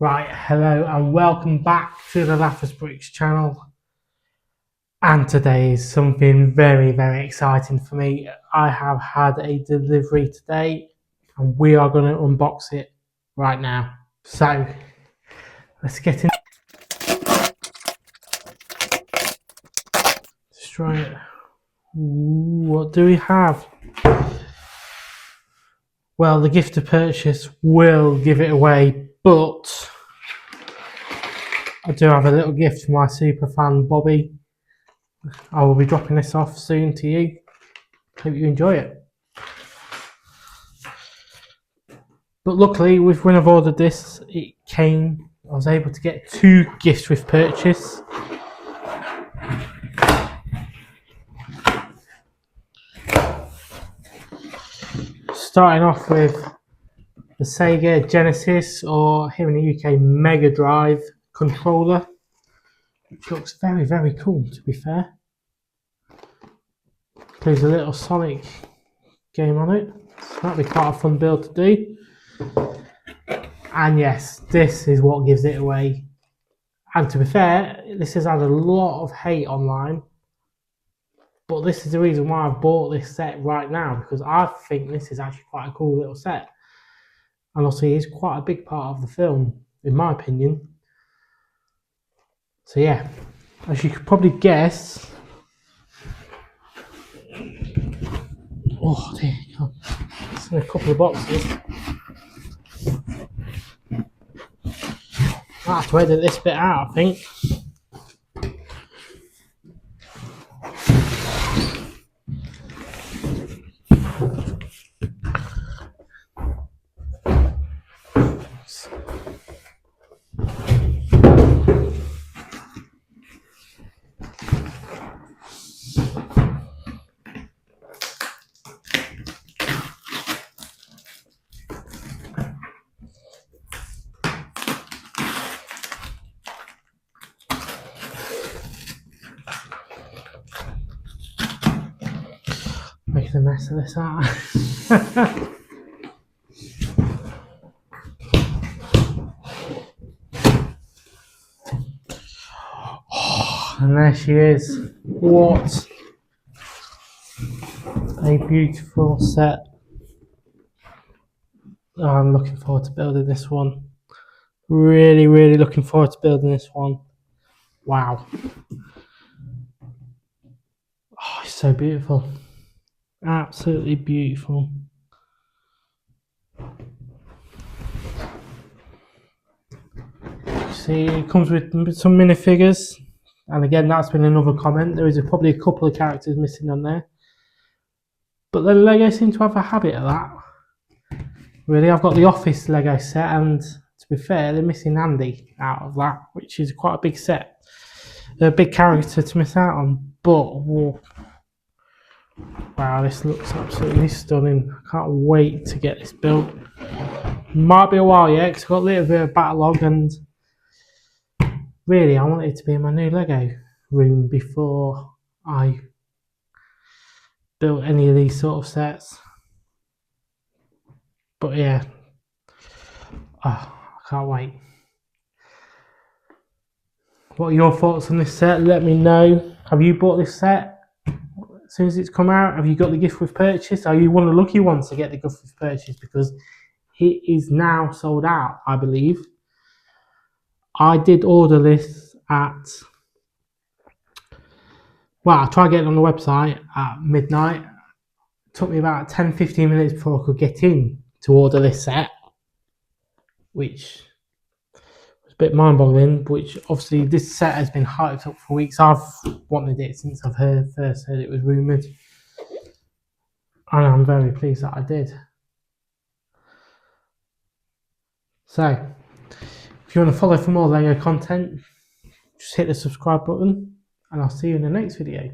Right, hello and welcome back to the Laughers Bricks channel. And today is something very exciting for me. I have had a delivery today and we are going to unbox it right now. So, let's get in. Destroy it. Ooh, what do we have? Well, the gift of purchase will give it away, but I do have a little gift for my super fan Bobby. I will be dropping this off soon to you. Hope you enjoy it. But luckily, when I've ordered this, I was able to get 2 gifts with purchase. Starting off with the Sega Genesis, or here in the UK, Mega Drive controller, which looks very cool, to be fair. There's a little Sonic game on it, so that'll be quite a fun build to do. And yes, this is what gives it away. And to be fair, this has had a lot of hate online, but this is the reason why I've bought this set right now, because I think this is actually quite a cool little set. And also, it's quite a big part of the film, in my opinion. So yeah, as you could probably guess... Oh, there you go. It's in a couple of boxes. I have to edit this bit out, I think. Making a mess of this out. Oh, and there she is. What a beautiful set. Oh, I'm looking forward to building this one. Really looking forward to building this one. Wow. Oh, it's so beautiful. Absolutely beautiful. See, it comes with some minifigures, and again, that's been another comment. There is probably a couple of characters missing on there, but the Lego seem to have a habit of that. Really, I've got the Office Lego set, and to be fair, they're missing Andy out of that, which is quite a big set, a big character to miss out on. But whoa. Wow, this looks absolutely stunning. I can't wait to get this built. Might be a while yet, because I've got a little bit of backlog, and really I want it to be in my new Lego room before I build any of these sort of sets. But yeah, I can't wait. What are your thoughts on this set? Let me know. Have you bought this set as soon as it's come out? Have you got the gift with purchase? Are you one of the lucky ones to get the gift with purchase? Because it is now sold out, I believe. I did order this at... Well, I tried getting on the website at midnight. It took me about 10-15 minutes before I could get in to order this set, which was a bit mind-boggling. Which obviously this set has been hyped up for weeks. I've wanted it since I've first heard it was rumoured, and I'm very pleased that I did. So, if you want to follow for more Lego content, just hit the subscribe button, and I'll see you in the next video.